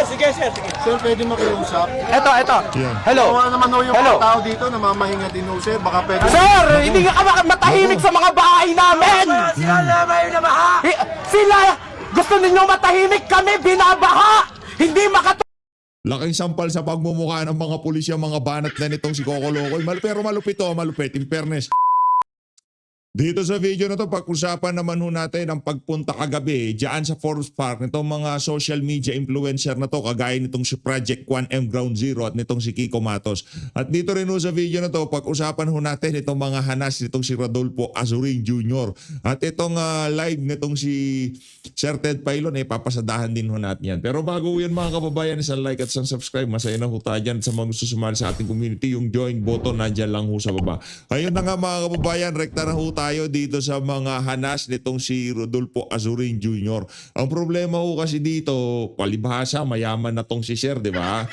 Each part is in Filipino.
Sige, sir. Sir, pwede makiusap? Ito. Hello. Wala naman ho yung Hello. mga tao dito na mamahinga din ho, sir. Baka pwede... Sir, hindi ka matahimik sa mga bahay namin! Sila! Gusto ninyo matahimik kami, binabaha! Hindi Laking sampal sa pagmumukha ng mga pulisya, mga banat na nitong si Coco Locoy. Pero malupit to, malupit. In fairness. Dito sa video na to, pag-usapan naman ho natin ang pagpunta kagabi dyan sa Forest Park nitong mga social media influencer na to, kagaya nitong si Project 1M Ground Zero at nitong si Kiko Matos. At dito rin ho sa video na to, pag-usapan ho natin itong mga hanas nitong si Rodolfo Azurin Jr. At itong live nitong si Sir Ted Pailon, papasadahan din ho natin yan. Pero bago yan mga kababayan, isang like at isang subscribe. Masaya na ho tayo dyan sa mga gusto sumali sa ating community. Yung join button nandyan lang ho sa baba. Ayun na nga mga kababayan, rekta na ho tayo dito sa mga hanas nitong si Rodolfo Azurin Jr. Ang problema ho kasi dito, palibhasa, mayaman na tong si Sir, di ba?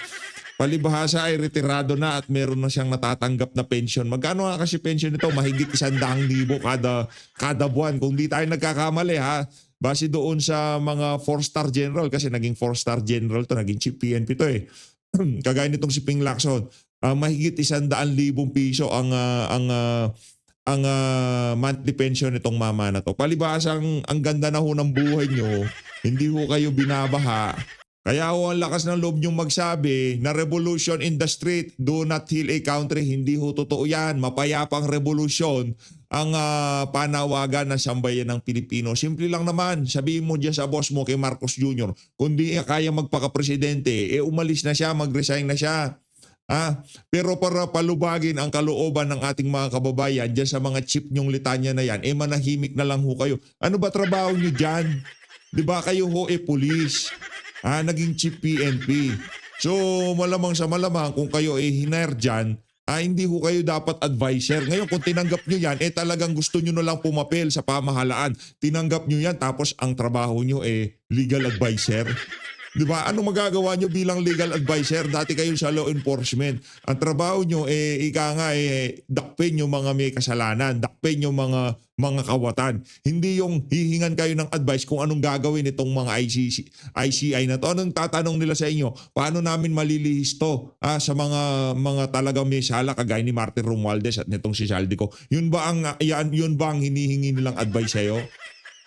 Palibhasa ay retirado na at meron na siyang natatanggap na pension. Magkano nga kasi pension nito? Mahigit 100,000 kada buwan. Kung di tayo nagkakamali ha, base doon sa mga 4-star general, kasi naging 4-star general to, naging chief PNP to eh. Kagaya nitong si Ping Lacson, mahigit 100,000 piso ang monthly pension nitong mama na to. Palibhasang ang ganda na ho ng buhay nyo, hindi ho kayo binabaha. Kaya ho ang lakas ng loob nyong magsabi na revolution in the street, do not heal a country. Hindi ho totoo yan. Mapayapang revolution ang panawagan ng sambayan ng Pilipino. Simple lang naman, sabihin mo dyan sa boss mo kay Marcos Jr., kung di kaya magpaka-presidente, umalis na siya, mag-resign na siya. Pero para palubagin ang kalooban ng ating mga kababayan dyan sa mga chip nyong litanya na yan, manahimik na lang ho kayo. Ano ba trabaho nyo dyan? Di ba kayo ho pulis? Naging chief PNP. So malamang sa malamang kung kayo hiner dyan, hindi ho kayo dapat advisor. Ngayon kung tinanggap nyo yan, talagang gusto nyo na lang pumapel sa pamahalaan. Tinanggap nyo yan tapos ang trabaho nyo legal advisor. Di ba? Ano magagawa nyo bilang legal advisor? Dati kayo sa law enforcement. Ang trabaho nyo, dakpin yung mga may kasalanan, dakpin yung mga kawatan. Hindi yung hihingan kayo ng advice kung anong gagawin itong mga ICI na to. Anong tatanong nila sa inyo? Paano namin malilihis to sa mga talagang may sala kagaya ni Martin Romualdez at nitong si Saldico? Yun ba ang hinihingi nilang advice sa'yo?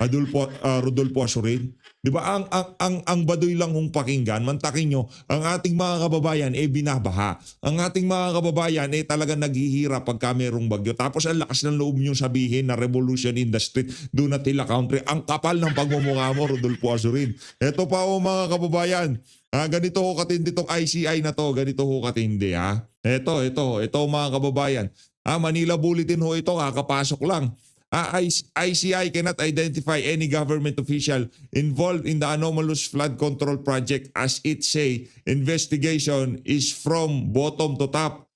Rodolfo Azurin? Di ba ang baduy lang hong pakinggan, mantakin nyo, ang ating mga kababayan binabaha. Ang ating mga kababayan talagang naghihirap pagka merong bagyo. Tapos ang lakas ng loob nyo sabihin na revolution in the street, do not heal a country. Ang kapal ng pagmumukha mo, Rodolfo Azurin. Ito pa mga kababayan, ganito ho katindi tong ICI na to, ganito ho katindi Ito mga kababayan. Manila Bulletin ho ito, kakapasok lang. ICI cannot identify any government official involved in the anomalous flood control project as it say investigation is from bottom to top.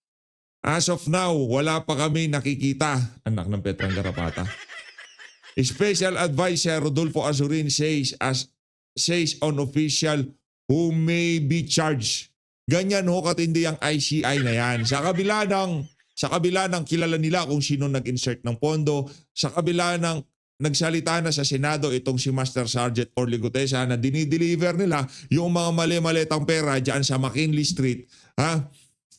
As of now, wala pa kami nakikita. Anak ng Petrang Garapata. Special Advisor Rodolfo Azurin says on official who may be charged. Ganyan ho katindi ang ICI na yan. Sa kabila ng kilala nila kung sino nag-insert ng pondo, sa kabila ng nagsalita na sa Senado itong si Master Sergeant Orly Gutesa na dinideliver nila yung mga mali-malitang pera dyan sa McKinley Street.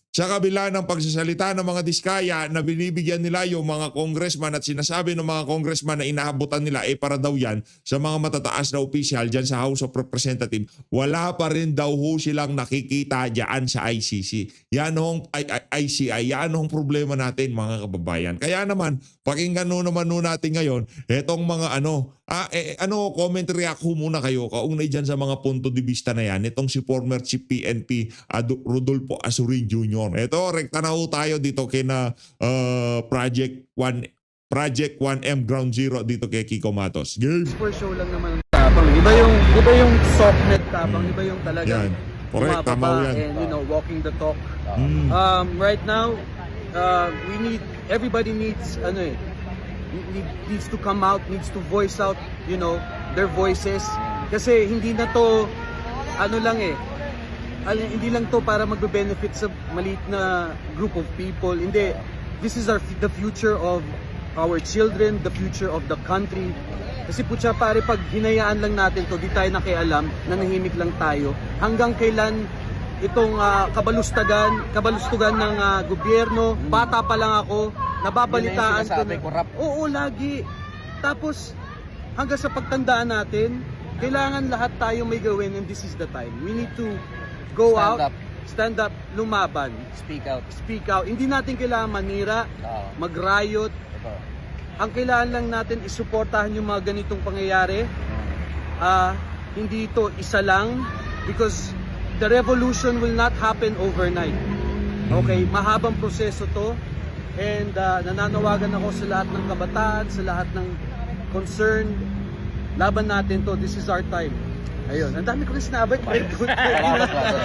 Sa kabila ng pagsasalita ng mga diskaya na binibigyan nila yung mga congressman at sinasabi ng mga congressman na inaabutan nila para daw yan sa mga matataas na opisyal dyan sa House of Representatives, wala pa rin daw ho silang nakikita dyan sa ICC. Yan hong ICI, yan hong problema natin mga kababayan. Kaya naman, pakinggan naman natin ngayon etong mga comment react ho muna kayo kaugnay dyan sa mga punto de vista na yan. Itong si former Chief PNP Rodolfo Azurin Jr. Ito, rekta na ho tayo dito kina Project 1M Ground Zero dito kay Kiko Matos. Game! For show lang naman ang tapang. Iba yung softnet tapang, iba yung talagang Correct, tama yan. And walking the talk. Right now, everybody needs needs to come out, needs to voice out, their voices. Kasi hindi na to, hindi lang to para magbe-benefit sa maliit na group of people. Hindi. This is the future of our children, the future of the country. Kasi putya pare, pag hinayaan lang natin to, di tayo nakialam, nanahimik lang tayo. Hanggang kailan itong kabalustugan ng gobyerno, bata pa lang ako, nababalitaan ko na. Oo, lagi. Tapos, hanggang sa pagtandaan natin, kailangan lahat tayo may gawin and this is the time. We need to go stand up, lumaban. Speak out. Hindi natin kailangan manira, mag-riot. Ang kailangan lang natin is suportahan yung mga ganitong pangyayari. Hindi ito isa lang because the revolution will not happen overnight. Okay, mahabang proseso to and nananawagan ako sa lahat ng kabataan, sa lahat ng concerned. Laban natin to, this is our time. Ayun, ang dami ko rin sinabi.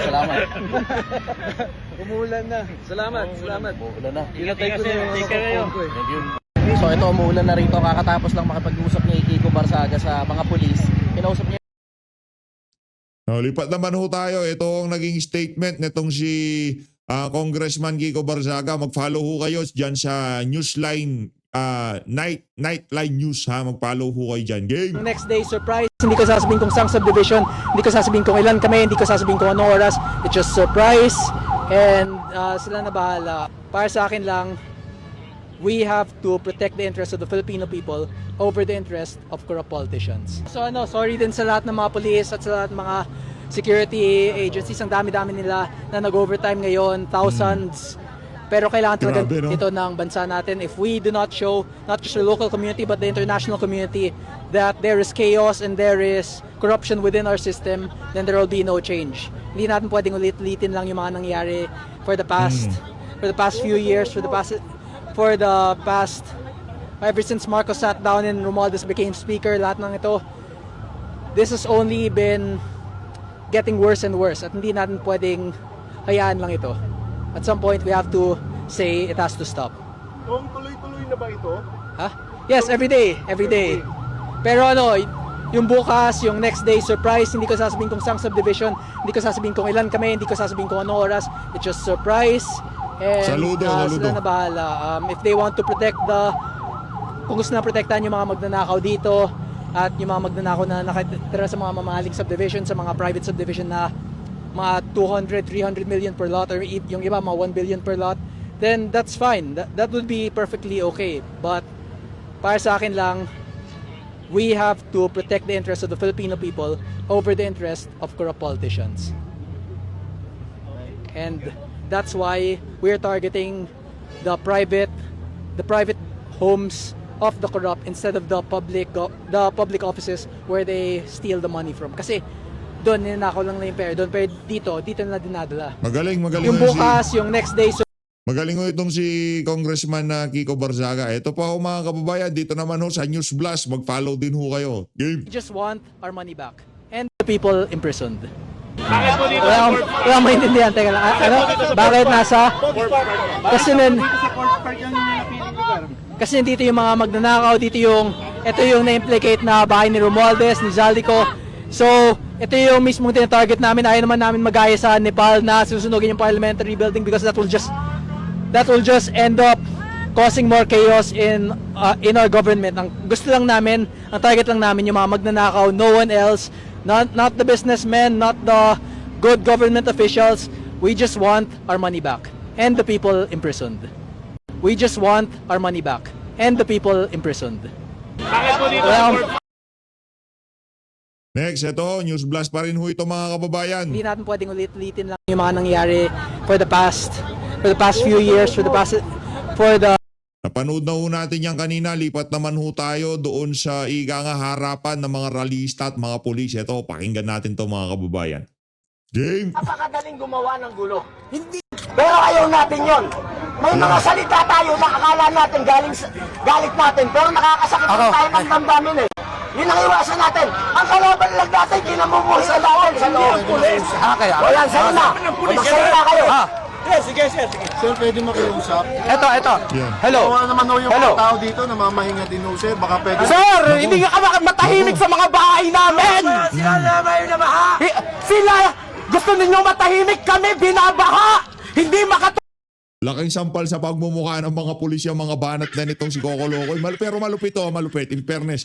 Salamat. Umuulan na. Salamat. Umuulan na. Inatay ko na yung phone ko eh. Thank you. So ito, umuulan na rito. Kakatapos lang makipag-usap ni Kiko Barzaga sa mga pulis. Kinausap niya. Lipat naman ho tayo. Ito ang naging statement nitong si Congressman Kiko Barzaga. Mag-follow ho kayo dyan sa Newsline, Nightline News ha. Mag-follow ho kayo dyan. Game! Next day, surprise. Hindi ko sasabihin kung saan subdivision, hindi ko sasabihin kung ilan kami, hindi ko sasabihin kung anong oras. It's just surprise. And sila na bahala. Para sa akin lang, we have to protect the interests of the Filipino people over the interest of corrupt politicians. So sorry din sa lahat ng mga police at sa lahat ng mga security agencies. Ang dami-dami nila na nag-overtime ngayon, thousands. Pero kailangan talaga Grabe, no? ito ng bansa natin. If we do not show, not just the local community, but the international community, that there is chaos and there is corruption within our system, then there will be no change. Hindi natin pwedeng ulit-ulitin lang yung mga nangyari for the past few years, for the past ever since Marcos sat down and Romualdez became speaker, lahat ng ito, this has only been getting worse and worse at hindi natin pwedeng hayaan lang ito. At some point we have to say it has to stop. Kung tuloy-tuloy na ba ito? Ha? Yes, every day. Pero yung bukas, yung next day, surprise, hindi ko sasabihin kung saan subdivision, hindi ko sasabihin kung ilan kami, hindi ko sasabihin kung anong oras. It's just surprise. And Saludo. sila na bahala. If they want to protect kung gusto na protektahan yung mga magnanakaw dito at yung mga magnanakaw na nakatira sa mga mamahaling subdivision, sa mga private subdivision na mga 200, 300 million per lot or yung iba mga 1 billion per lot, then that's fine. That would be perfectly okay. But para sa akin lang, we have to protect the interests of the Filipino people over the interest of corrupt politicians. And that's why we're targeting the private homes of the corrupt instead of the public offices where they steal the money from. Kasi doon ninakaw lang na yung pera. Doon pero dito na dinadala. Magaling Yung bukas, yung next day, Magaling ho itong si Congressman na Kiko Barzaga. Ito pa ho mga kababayan, dito naman ho sa News Blast, mag-follow din ho kayo. Game! we just want our money back. And the people imprisoned. Bakit po dito Wala maintindihan. Teka lang. Bakit nasa? Kasi dito yung mga magnanakaw, ito yung na-implicate na bahay ni Romualdez, ni Zaldico. So, ito yung mismong tinatarget namin. Ayaw naman namin magaya sa Nepal na susunugin yung parliamentary building because that will just end up causing more chaos in our government. Ang gusto lang namin, ang target lang namin yung mga magnanakaw, no one else, not the businessmen, not the good government officials. We just want our money back and the people imprisoned. We just want our money back and the people imprisoned. Bakit po dito Next, ito, News Blast pa rin ho ito mga kababayan. Hindi natin pwedeng ulit-ulitin lang yung mga nangyari for the past few years, Napanood na ho natin yan kanina, lipat naman ho tayo doon sa ika nga harapan ng mga rallyista at mga pulis. Ito, pakinggan natin to mga kababayan. Game! Napakadaling gumawa ng gulo. Hindi. Pero ayaw natin yon. May mga salita tayo na akala natin galit natin, pero nakakasakit tayo ng damdamin eh. Yun ang iwasan natin. Ang kalaban lang natin, kinamumuhisan natin sa loob. Kaya? Walang salita. Magsalita kayo. Sige. Sir, pwede makiusap? Ito. Yan. Hello. Kawawa naman ho yung mga tao dito na mamahinga din ho, sir. Baka pwede... Sir, hindi ka matahimik sa mga bahay namin! Sila, gusto ninyo matahimik kami, binabaha! Hindi Laking sampal sa pagmumukha ng mga pulisya, mga banat na nitong si Coco Locoy. Pero malupit to, malupit. In fairness,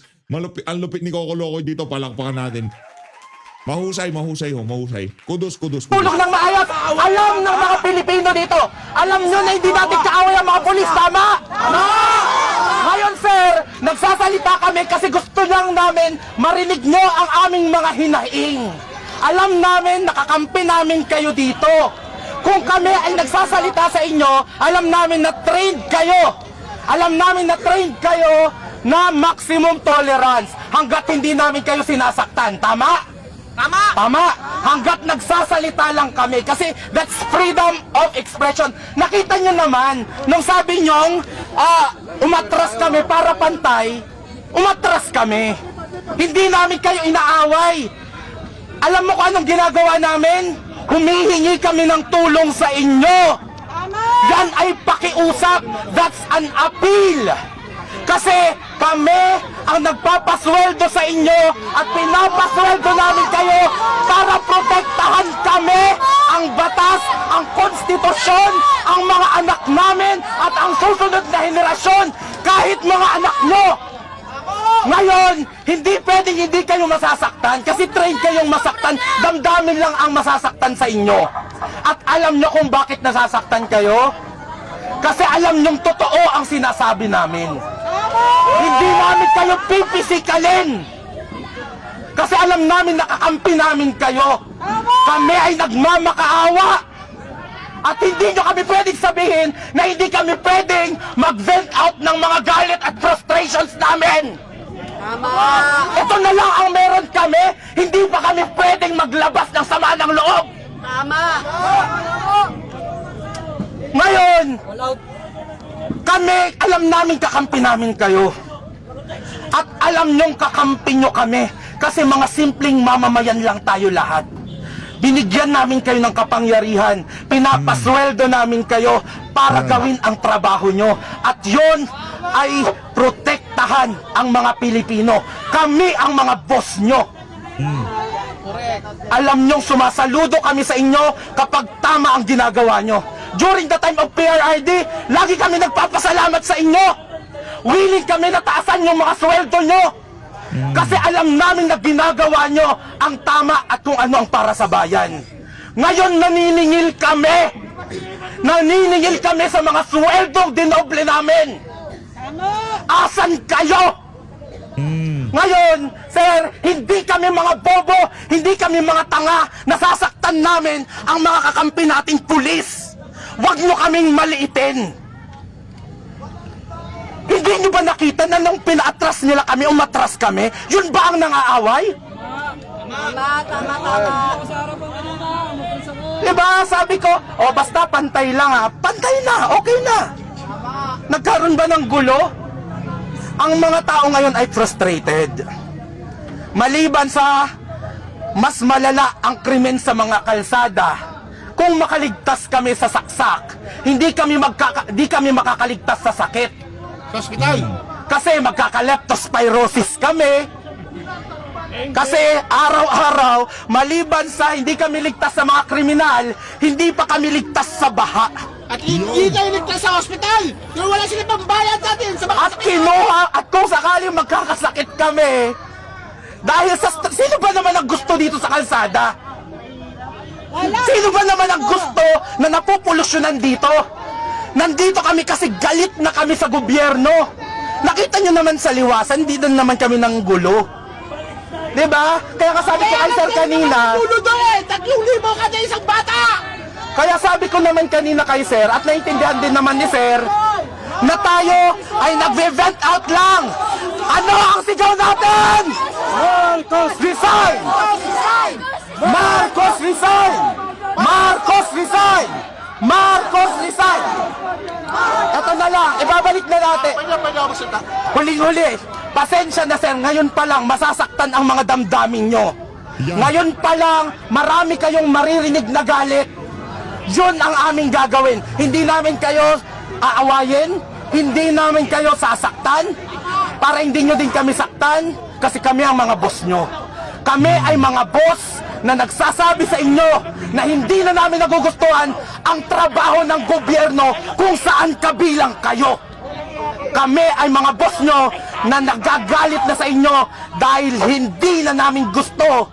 ang lupit ni Coco Locoy dito, palakpakan natin. Mahusay ho, mahusay. Kudos. Tulong ng maayos. Alam ng mga Pilipino dito. Alam nyo na hindi natin kaaway ang mga pulis, tama? Tama! Ngayon, sir, nagsasalita kami kasi gusto lang namin marinig nyo ang aming mga hinaing. Alam namin, nakakampi namin kayo dito. Kung kami ay nagsasalita sa inyo, alam namin na trained kayo. Alam namin na trained kayo na maximum tolerance hanggat hindi namin kayo sinasaktan. Tama? Tama. Hanggat nagsasalita lang kami kasi that's freedom of expression. Nakita nyo naman, nung sabi nyong umatras kami para pantay, umatras kami. Hindi namin kayo inaaway. Alam mo kung anong ginagawa namin? Humihingi kami ng tulong sa inyo. Yan ay pakiusap. That's an appeal. Kasi kami ang nagpapasweldo sa inyo at pinapasweldo namin kayo para protektahan kami, ang batas, ang konstitusyon, ang mga anak namin at ang susunod na henerasyon, kahit mga anak nyo. Ngayon, hindi pwedeng hindi kayo masasaktan kasi train kayong masaktan, damdamin lang ang masasaktan sa inyo. At alam nyo kung bakit nasasaktan kayo? Kasi alam nyong totoo ang sinasabi namin. Hindi namin kayo pipisikalin. Kasi alam namin nakakampi namin kayo. Kami ay nagmamakaawa. At hindi nyo kami pwedeng sabihin na hindi kami pwedeng mag-vent out ng mga galit at frustrations namin. Ito na lang ang meron kami. Hindi pa kami pwedeng maglabas ng sama ng loob. Ngayon, kami, alam namin kakampi namin kayo. At alam nyong kakampi nyo kami. Kasi mga simpleng mamamayan lang tayo lahat. Binigyan namin kayo ng kapangyarihan. Pinapasweldo namin kayo para gawin ang trabaho nyo. At yon ay protektahan ang mga Pilipino. Kami ang mga boss nyo. Alam nyong sumasaludo kami sa inyo kapag tama ang ginagawa nyo. During the time of PRRD, lagi kami nagpapasalamat sa inyo. Willing kami na taasan yung mga sweldo nyo. Kasi alam namin na ginagawa nyo ang tama at kung ano ang para sa bayan. Ngayon naniningil kami. Naniningil kami sa mga sweldong dinoble namin. Asan kayo? Ngayon, sir, hindi kami mga bobo, hindi kami mga tanga, nasasaktan namin ang mga kakampi nating pulis. Huwag nyo kaming maliitin. Hindi nyo ba nakita na nung pinaatras nila kami, umatras kami? Yun ba ang nangaaway? Tama. Diba, sabi ko, basta pantay lang ha. Pantay na, okay na. Nagkaroon ba ng gulo? Ang mga tao ngayon ay frustrated. Maliban sa mas malala ang krimen sa mga kalsada, kung makaligtas kami sa saksak, hindi kami makakaligtas sa sakit. Sa ospital. Kasi magkaka-leptospirosis kami. Kasi araw-araw, maliban sa hindi kami ligtas sa mga kriminal, hindi pa kami ligtas sa baha. At hindi tayo ligtas sa ospital. Kaya wala sila pambayad natin sa mga At kinuha, at kung sakaling magkakasakit kami, dahil sa, sino ba naman ang gusto dito sa kalsada? Sino ba naman ang gusto na napopolusyonan dito? Nandito kami kasi galit na kami sa gobyerno. Nakita nyo naman sa liwasan, hindi doon naman kami ng gulo. Diba? Kaya kasabi ko kay sir kanina, 3,000 kada isang bata! kaya sabi ko naman kanina kay sir, at naintindihan din naman ni sir, na tayo ay nagve-vent out lang. Ano ang sigaw natin? Marcos resign! Marcos resign! Marcos resign! Marcos resign! Ito na lang, ibabalik na natin. Huling-huli, pasensya na sir, ngayon pa lang masasaktan ang mga damdamin nyo. Ngayon pa lang, marami kayong maririnig na galit. Yun ang aming gagawin. Hindi namin kayo aawayin, hindi namin kayo sasaktan, para hindi nyo din kami saktan, kasi kami ang mga boss nyo. Kami ay mga boss na nagsasabi sa inyo na hindi na namin nagugustuhan ang trabaho ng gobyerno kung saan kabilang kayo. Kami ay mga boss nyo na nagagalit na sa inyo dahil hindi na namin gusto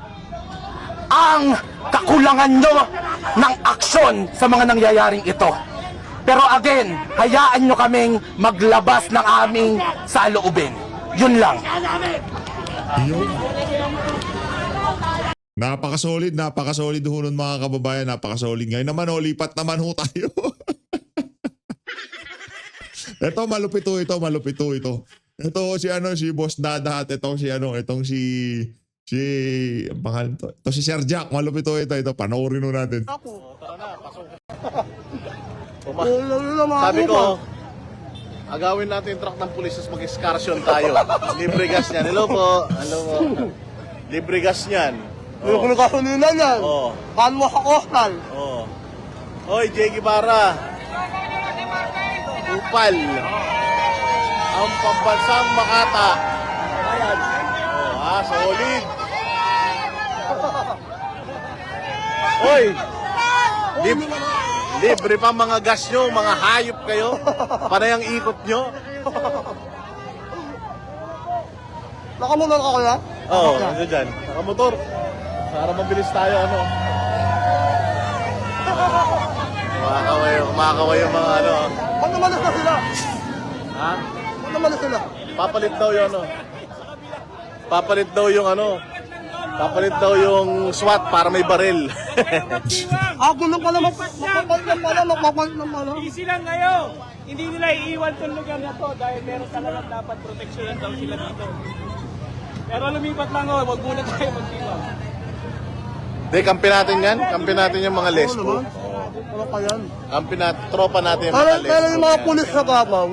ang kakulangan nyo ng aksyon sa mga nangyayaring ito. Pero again, hayaan nyo kaming maglabas ng aming saloobin. Yun lang. Yun. Napakasolid ho nun mga kababayan, napakasolid. Ngayon naman ho, lipat naman ho tayo. Ito, malupit ho ito. Ito si Boss Dada at itong ang pangalan to. Ito si Sir Jack, malupit ho ito. Panoorin ho natin. Sabi ko, agawin natin yung truck ng pulis at mag-excursion tayo. Libre gas niyan. Hello po. Libre gas niyan. Yung pinagkasulinan yan. Oh. Paano sa coastal? Oh. Hoy, Jay Guevara. Upal. Ang pambansang Makata. Oh, solid. Hoy. Libre pa mga gas nyo, mga hayop kayo. Panay ang ikot nyo. Nakamunan ka kuya? Oo, ano dyan? Nakamotor. Para mabilis tayo, ano. Kumakaway yung mga ano. Ba't namalas na sila? Ha? Ba't namalas sila? Papalit daw yung ano. Papalit daw yung ano. Papalit daw yung SWAT para may baril. Gulo pala, magpapalit ng pala. Easy lang kayo. Hindi nila iiwan tong lugar na to dahil meron talagang dapat proteksyonan daw sila dito. Pero lumipat lang ho, wag muna tayo mag-iwan. Hindi, kampi natin yan. Kampi natin yung mga lesbo. Ano pa yan? Kampi natin, tropa natin yung mga lesbo. Pero yung mga pulis sa Davao,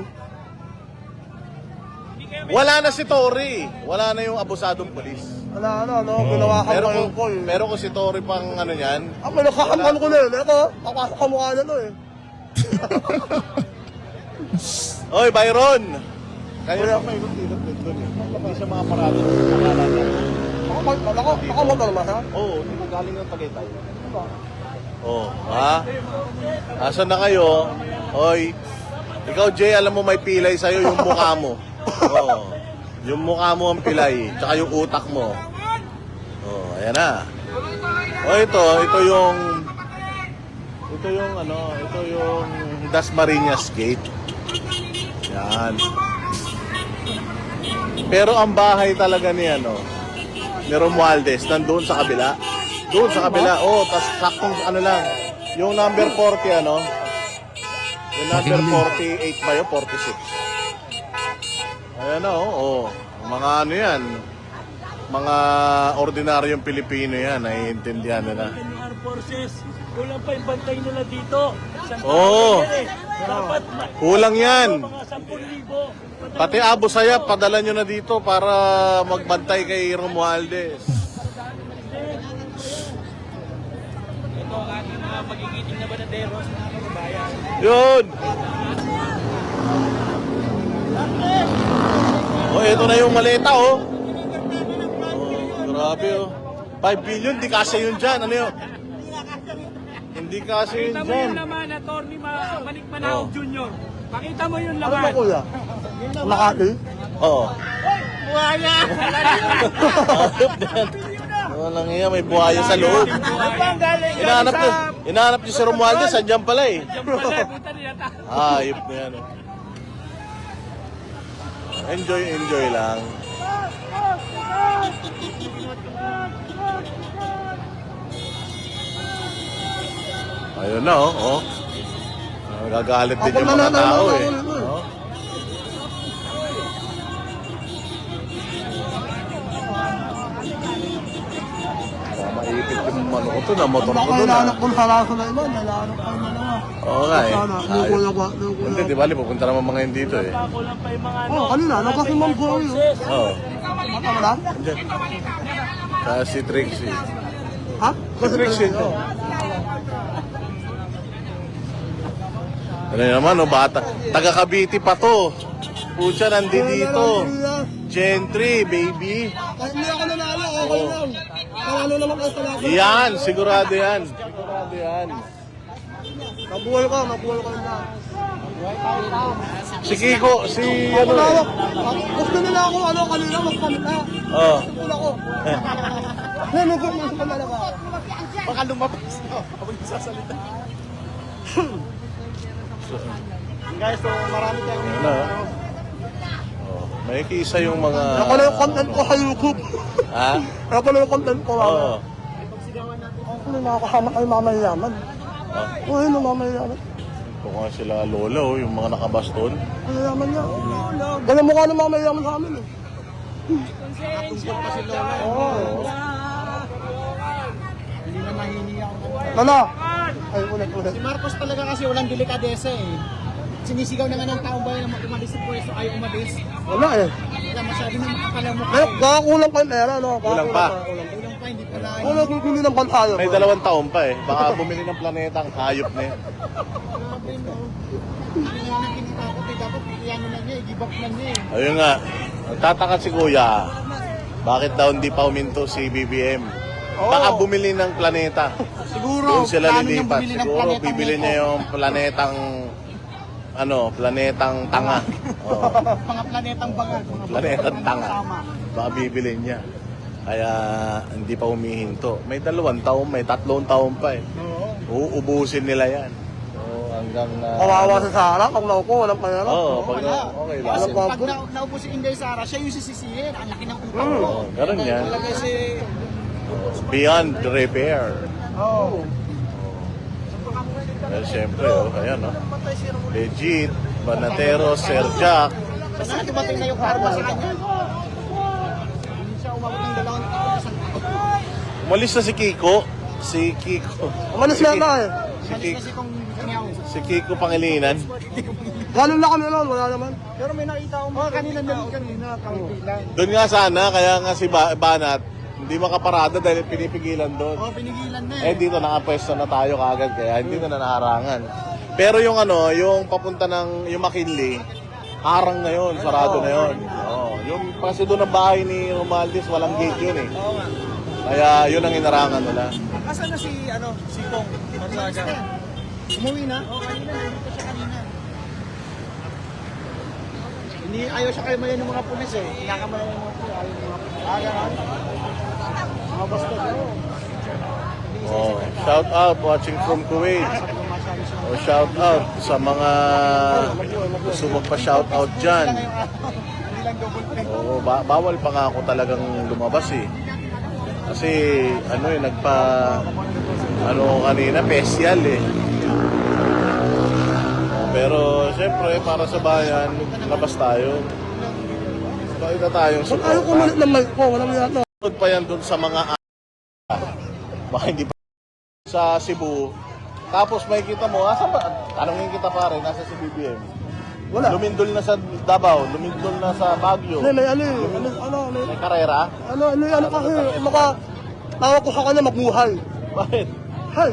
Wala na si Tory. Wala na yung abusadong polis. ginawa ka Pero pa yung call. pero kung si Tory pang ano yan, Nakakampan ko na yun. Ito, papasok ka mukha na to eh. Oy, Byron! Kayo na may ilot-ilot doon eh. Hindi siya mga parado. Nakakampan naman ha? Oo, hindi na galing ng Tagaytay. Oo, ha? Asan na kayo? Oy, ikaw Jay, alam mo may pilay sa'yo yung mukha mo. Oo, yung mukha mo ang pilay, tsaka yung utak mo. Oo, ayan na. O ito yung Dasmariñas Gate. Yan. Pero ang bahay talaga ni Romualdez nandoon sa kabila. Doon sa kabila. Oh, tas saktong ano lang. Yung number 40 yung number 48 ba yun? 46. Ayan na oh. Mga ano yan. Mga ordinaryong Pilipino yan. Naiintindihan nila. Armed Forces, kulang pa yung bantay nila dito. Oo. Dapat Kulang yan. mga 10,000. Pati Abu Sayyaf, padala nyo na dito para magbantay kay Romualdez. Ito ang ating mga magigiting na banaderos na kababayan. Yun! Oh, ito na yung maleta, oh. Grabe, oh. 5 billion, di kasi yun dyan. Ano yun? Hindi kasi yun Pakita mo dyan. yung laman, Atty. Manik Manao Jr. Pakita mo yung Ano ba laman. kuya? Makati? Oo. Buhaya! Walang iya, may buhaya sa loob. Inahanap niyo si Romualdez, andyan pala eh. Diyan pala, punta nila tayo. Ayop na yan, oh. Enjoy lang. Ayun na, oh. Gagalit din yung mga tao, eh. Oh. Maipit yung ano ko to, na motor ko Baka to na. nalanak kong haraso na iba, nalanak ka na naman. Oo nga eh. Sana, Hindi, di ba? Pupunta naman mga hindi dito eh. Kulang pa yung mga Kanina, nagkasimang ko yun. Oo. Mata mo lang? Si Trixie. Ha? Si Trixie. Ano naman, oh, bata. Taga Cavite pa to. Pucha, nandito dito. Gentry, baby. Kahit hindi ako nanalo, okay lang. Ano naman kayo talaga? Yan, sigurado yan. Sigurado yan. Mabuhay ka na. Si Kiko, si ano eh. Gusto nila ako, kanina, magpalit na. Oh. Gusto ako. Ano ko mas talaga? Baka lumabas na. Ako yung sasalita. Guys, so marami tayong Ano? Oh, may kisa yung mga... Ako na yung content ko sa YouTube. Ha? Ako na yung content ko. Oo. Ako na nakakahama kayo mamayaman. Oo, yun ang mamayaman. Ito nga sila lola, oh, yung mga nakabaston. Mayaman niya. Ganun mukha ng mamayaman sa amin eh. Oo. Lala! Ay, ulit. Si Marcos talaga kasi walang delikadesa eh. Sinisigaw naman ng taong bayan na umalis sa pwesto ay umalis. Wala eh. Wala masyado na makakalamok. Kakakulang pa yung pera, no? Kulang pa. Kulang pa, hindi pa na. Ano bibili ng bantayo? May 2 taon pa eh. Baka bumili ng planeta ang hayop na yan. Grabe no. Hindi nga nang kinitakot eh. Dapat iyan na niya, i-give up na niya eh. Ayun nga, nagtataka si Kuya, bakit daw hindi pa uminto si BBM? Baka bumili ng planeta. Siguro, Doon sila plano niyang lilipat. bumili ng Siguro planetang bibili Neko. niya yung planetang tanga. Oo, Mga planetang bangal. Mga planetang tanga. tama. Baka bibili niya. Kaya hindi pa humihinto. May 2 taon, may 3 taon pa eh. Uubusin nila yan. So hanggang... Kawawa sa Sara, pag naupo, walang pera. Oo, pag okay lang. Kasi pag naupo si Inday Sara, siya yung sisisihin. Ang laki ng utang mo. Oo, ganun yan. Talaga si... Beyond repair. Oh. Well, siyempre, ayan, legit, Banatero, Sir Jack. Kasi dumating na yung karma sa kanya. Hindi siya umabot ng 2 taon. Isang taon. Umalis na si Kiko. Si Kiko. Umalis na ka eh. Si Malis Kiko, kasi kung kanyaw. si Kiko Pangilinan. Ganun lang kami noon, wala naman. Pero may nakita ko mga kanina kaunti lang. Doon nga sana, kaya nga si Banat, hindi makaparada dahil pinipigilan doon. Oh, pinigilan na eh. Dito nakapwesto na tayo kaagad, kaya hindi na naharangan. Pero yung yung papunta ng, yung McKinley, harang na yun, sarado na yun. Oh, yung kasi doon ang bahay ni Romualdez, walang gate yun eh. Kaya yun ang inarangan nila. Asan na si Kong Gonzaga? Umuwi na? Oo, kanina. Nandito siya kanina. Ayaw siya kayo mayan ng mga pulis eh. Kinakamayan ng mga pulis. Ayaw ng mga pulis. Mga bastard. Oh, shout out watching from Kuwait. Oh, shout out sa mga gusto magpa-shout out diyan. Oh, bawal pa nga ako talagang lumabas eh. Kasi kanina special eh. Pero siyempre para sa bayan, labas tayo. Pakita tayong Kung ayaw support. kumalit ng mic ko, walang yata. Sunod pa yan dun sa mga baka hindi pa sa Cebu. Tapos may kita mo, asa ba? Tanongin kita pare, nasa si BBM. Wala. Lumindol na sa Davao, lumindol na sa Baguio. May May karera. kasi, tawag ko sa kanya mabuhay. Bakit? Hay,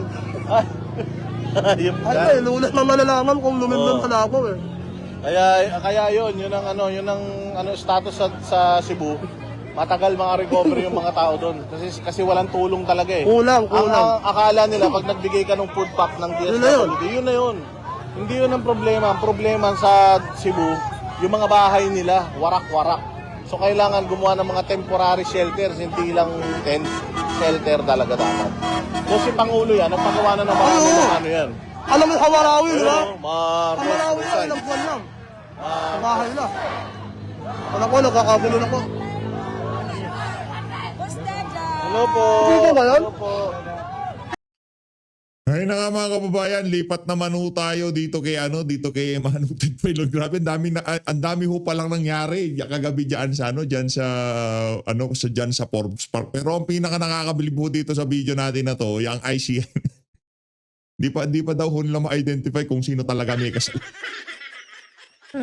Ayun ay, ka. lunas na malalaman kung lumindon Oo. ka na ako eh. Kaya yun ang status sa Cebu. Matagal mga recovery yung mga tao doon kasi walang tulong talaga eh. Kulang. Ang akala nila pag nagbigay ka ng food pack ng Yun na yun. DSWD, yun na yun. Hindi yun ang problema. Ang problema sa Cebu, yung mga bahay nila, warak-warak. So kailangan gumawa ng mga temporary shelters, hindi lang tent shelter talaga dapat. So si Pangulo yan, nagpagawa na ng marami ng yan. Alam mo, Hawarawi, di ba? Marcos, Hawarawi na, ilang buwan lang. Sa bahay na. Alam ko, nagkakagulo na ko. Hello po. Dito ba yan? Hello po. Ay na nga mga kababayan, lipat naman ho tayo dito kay Emmanuel Ted-Pilot. Grabe, ang dami ho palang nangyari kagabi diyan sa Forbes Park. Pero ang pinaka nakakabilib ho dito sa video natin na to, yung ICN. Di pa daw ho nila ma-identify kung sino talaga may kasalanan.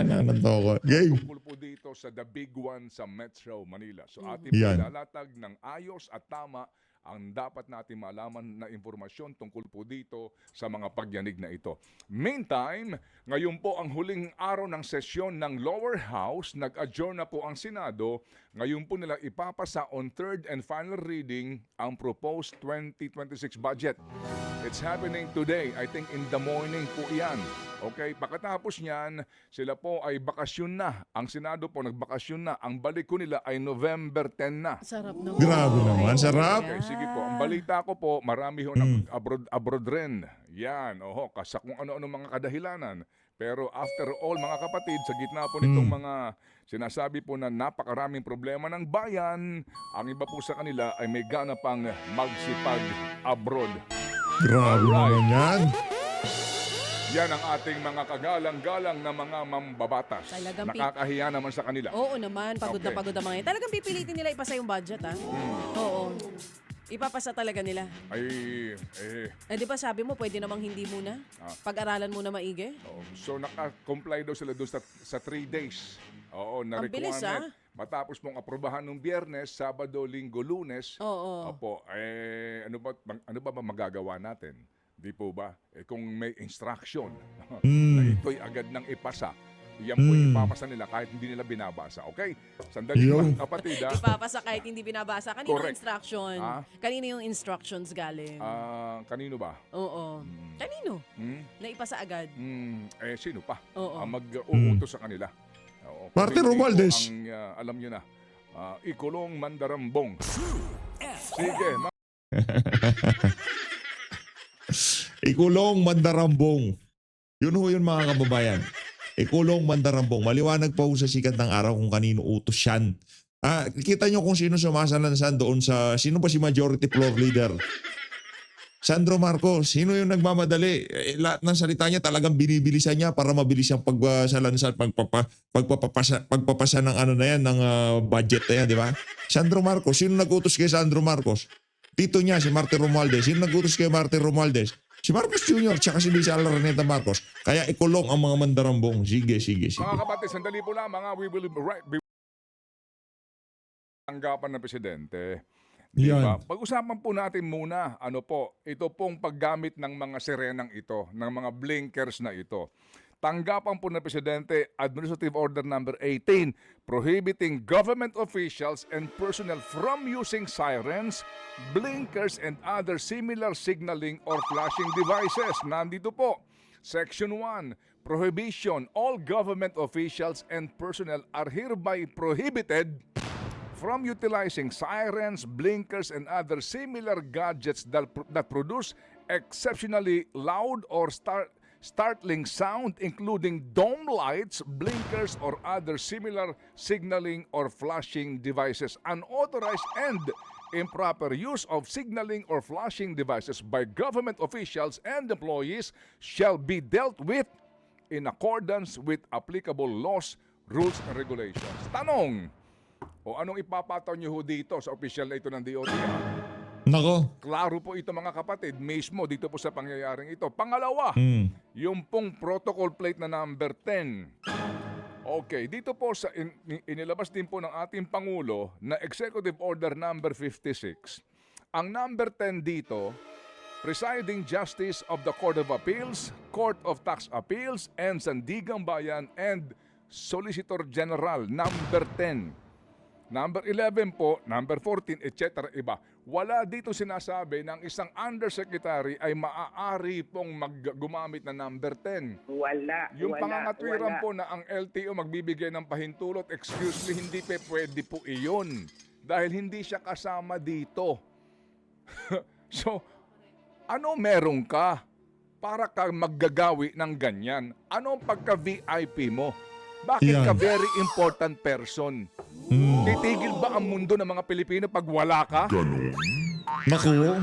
Nananto ko. Game. Tungkol po dito sa The Big One sa Metro Manila. So ating Yan. ilalatag ng ayos at tama ang dapat natin malaman na impormasyon tungkol po dito sa mga pagyanig na ito. Meantime, ngayon po ang huling araw ng sesyon ng Lower House, nag-adjourn na po ang Senado. Ngayon po nila ipapasa on third and final reading ang proposed 2026 budget. It's happening today. I think in the morning po yan. Okay, pagkatapos niyan, sila po ay bakasyon na. Ang Senado po nagbakasyon na. Ang balik ko nila ay November 10 na. Sarap naman. Grabe naman, sarap. Okay, sige po. Ang balita ko po, marami ho abroad rin. Yan, sa kung ano-ano mga kadahilanan. Pero after all, mga kapatid, sa gitna po nitong mga sinasabi po na napakaraming problema ng bayan, ang iba po sa kanila ay may gana pang magsipag-abroad. Grabe naman yan. Yan ang ating mga kagalang-galang na mga mambabatas. Talagang Nakakahiya naman sa kanila. Oo naman, pagod na Okay. pagod ang mga yan. Talagang pipilitin nila ipasa yung budget, ha? Oo. Ipapasa talaga nila. Di ba sabi mo, pwede namang hindi muna? Pag-aralan muna maigi? So naka-comply daw sila doon sa 3 days. Oo, na Ang bilis, requirement. Matapos mong aprobahan ng Biyernes, Sabado, Linggo, Lunes. Oo. Opo, ano ba magagawa natin? Di po ba? Kung may instruction na ito'y agad nang ipasa, yan po ipapasa nila kahit hindi nila binabasa. Okay? Sandali mga kapatid. Ipapasa kahit hindi binabasa. Kanino Correct. instruction? Kanino yung instructions galing? Kanino ba? Oo. Kanino? Na ipasa agad? Sino pa? Oo. Ang mag-uutos sa kanila. Oo. Martin Kung hindi Romualdez. po alam nyo na, ikulong mandarambong. Sige, Ikulong mandarambong. Yun ho yun mga kababayan. Ikulong mandarambong. Maliwanag pa ho sa sikat ng araw kung kanino utos yan. Kita nyo kung sino sumasalansan doon sino pa si Majority Floor Leader? Sandro Marcos. Sino yung nagmamadali? Lahat ng salita niya talagang binibilisan niya para mabilis yung pagsalansan, pagpapasa ng ng budget na yan, di ba? Sandro Marcos. Sino nag-utos kay Sandro Marcos? Tito niya, si Martin Romualdez. Sino nag-utos kay Martin Romualdez? Si Marcos Jr. tsaka si Lisa Alarneta Marcos. Kaya ikulong ang mga mandarambong. Sige. mga kapatid, sandali po lang, we will be tanggapan ng presidente. Diba? Pag-usapan po natin muna, ito pong paggamit ng mga sirenang ito, ng mga blinkers na ito. Tanggapan po ng Presidente Administrative Order Number 18 prohibiting government officials and personnel from using sirens, blinkers, and other similar signaling or flashing devices. Nandito po, Section 1, Prohibition. All government officials and personnel are hereby prohibited from utilizing sirens, blinkers, and other similar gadgets that produce exceptionally loud or startling sound, including dome lights, blinkers, or other similar signaling or flashing devices. Unauthorized and improper use of signaling or flashing devices by government officials and employees shall be dealt with in accordance with applicable laws, rules, and regulations. Tanong, anong ipapataw niyo ho dito sa opisyal na ito ng DOT? Nako. Klaro po ito mga kapatid, mismo dito po sa pangyayaring ito. Pangalawa, yung pong protocol plate na number 10. Okay, dito po inilabas din po ng ating Pangulo na Executive Order number 56. Ang number 10 dito, Presiding Justice of the Court of Appeals, Court of Tax Appeals, and Sandigang Bayan, and Solicitor General, number 10. Number 11 po, number 14, etc. iba. Wala dito sinasabi ng isang undersecretary ay maaari pong gumamit na number 10. Wala. Yung pangangatwiran po na ang LTO magbibigay ng pahintulot, excuse me, hindi pwede po iyon. Dahil hindi siya kasama dito. So, ano meron ka para ka maggagawi ng ganyan? Anong pagka-VIP mo? Bakit ka very important person? Titigil ba ang mundo ng mga Pilipino pag wala ka? Naku.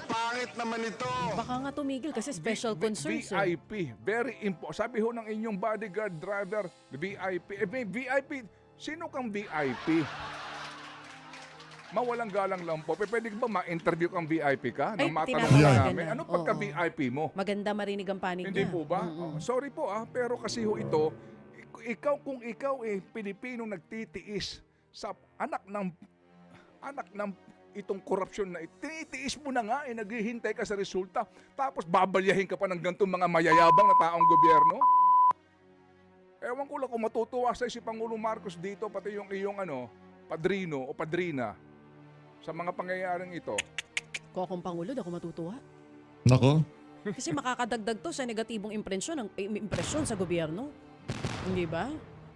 Pangit naman ito. Baka nga tumigil kasi special concerns. VIP. Very important. Sabi ho ng inyong bodyguard driver, VIP. VIP. Sino kang VIP? Mawalang galang lang po. Pwede ba ma-interview kang VIP ka? Nang matanong ka namin. Ano pagka-VIP mo? Maganda marinig ang panig Hindi niya. po ba? Sorry po pero kasi ho ito, kung ikaw Pilipinong nagtitiis sa anak ng itong korupsyon na tinitiis mo na nga, naghihintay ka sa resulta, tapos babalyahin ka pa ng ganitong mga mayayabang na taong gobyerno? Ewan ko lang kung matutuwa sa si Pangulong Marcos dito, pati yung iyong padrino o padrina sa mga pangyayaring ito. Kung akong Pangulo, ako matutuwa. Nako. Kasi makakadagdag to sa negatibong impresyon sa gobyerno. Hindi ba?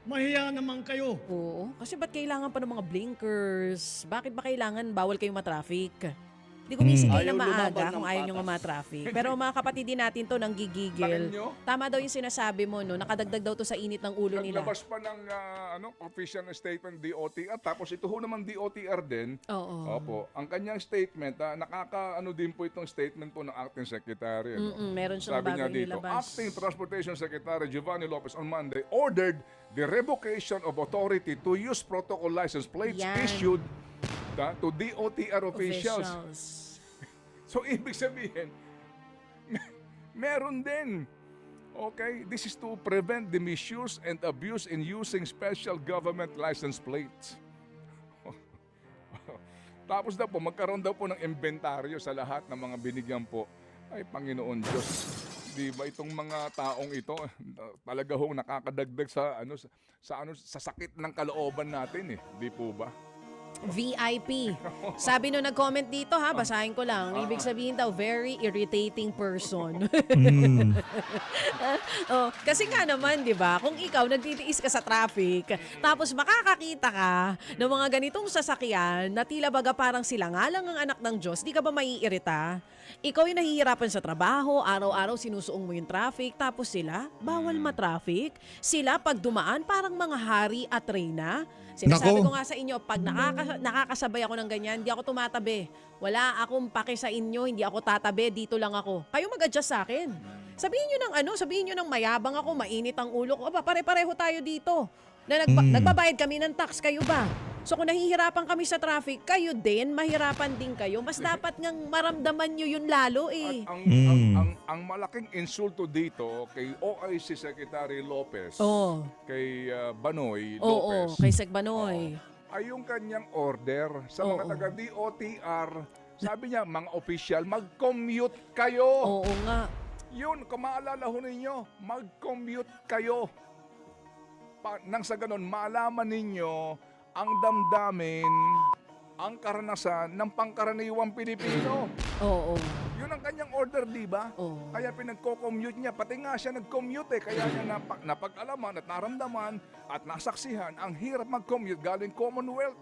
Mahiya naman kayo. Oo. Kasi ba't kailangan pa ng mga blinkers? Bakit ba kailangan bawal kayong matraffic? Hindi gumising kayo na Ayaw lumaban maaga ng kung ayaw nyo patas. matraffic. Pero mga kapatid din natin to nang gigigil. Bakit nyo? Tama daw yung sinasabi mo, no? Nakadagdag daw to sa init ng ulo nila. Naglabas pa ng official na statement DOTR, tapos ito ho naman DOTR din. Oo. Opo, ang kanyang statement, nakaka-ano din po itong statement po ng Acting Secretary. Meron siyang Sabi niya bagong dito, nilabas. Acting Transportation Secretary Giovanni Lopez on Monday ordered the revocation of authority to use protocol license plates Yan. issued to DOTR officials. So, ibig sabihin, meron din. Okay? This is to prevent the misuse and abuse in using special government license plates. Tapos daw po, magkaroon daw po ng inventaryo sa lahat ng mga binigyan po. Ay, Panginoon Diyos. Di ba itong mga taong ito, talaga hong nakakadagdag sa sakit ng kalooban natin eh. Di po ba? VIP. Sabi nung nag-comment dito ha, basahin ko lang. Ibig sabihin daw, very irritating person. Oh, kasi nga naman, di ba, kung ikaw nagtitiis ka sa traffic, tapos makakakita ka ng mga ganitong sasakyan na tila baga parang sila nga lang ang anak ng Diyos, di ka ba maiirita? Ikaw yung nahihirapan sa trabaho, araw-araw sinusuong mo yung traffic, tapos sila, bawal ma-traffic. Sila, pag dumaan, parang mga hari at reyna. Sinasabi ko nga sa inyo, pag nakakasabay ako ng ganyan, hindi ako tumatabi. Wala akong pake sa inyo, hindi ako tatabi, dito lang ako. Kayo mag-adjust sa akin. Sabihin nyo sabihin nyo ng mayabang ako, mainit ang ulo ko. Aba, pare-pareho tayo dito. Na nagbabayad kami ng tax, kayo ba? So kung nahihirapan kami sa traffic, kayo din, mahirapan din kayo. Mas dapat ngang maramdaman nyo yun lalo eh. At ang malaking insulto dito kay OIC Secretary Lopez, kay Banoy Lopez, kay Sec Banoy. Ay yung kanyang order sa mga taga-DOTR. Sabi niya, mga official, mag-commute kayo. Oo nga. Yun, kung maalala ho ninyo, mag-commute kayo. Nang sa ganon, malaman ninyo ang damdamin, ang karanasan ng pangkaraniwang Pilipino. Oo. Yun ang kanyang order, di ba? Oo. Kaya pinagko-commute niya. Pati nga siya nag-commute Kaya niya napag-alaman at naramdaman at nasaksihan ang hirap mag-commute galing Commonwealth.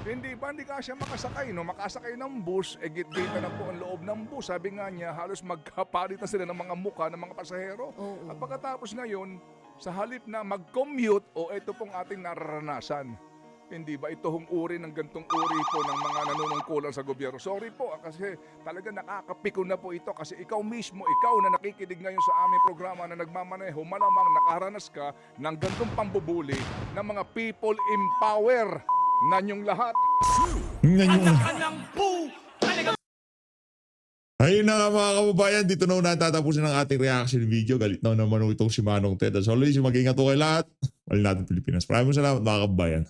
Hindi ba? Hindi ka siya makasakay. No? Makasakay ng bus, git-gita na po ang loob ng bus. Sabi nga niya, halos magkapalit na sila ng mga mukha ng mga pasahero. Oo. At pagkatapos ngayon, sa halip na mag-commute, ito pong ating nararanasan. Hindi ba ito hong uri ng gantong uri po ng mga nanunungkulan sa gobyerno? Sorry po, kasi talaga nakakapiko na po ito kasi ikaw mismo, ikaw na nakikinig ngayon sa aming programa na nagmamaneho, malamang nakaranas ka ng gantong pambubuli ng mga people in power na niyong lahat. Ayun na nga mga kababayan, dito na natatapusin ang ating reaction video. Galit na naman itong si Manong Ted. As always, mag-ingat po kayo lahat. Wala natin Pilipinas. Maraming salamat mga kababayan.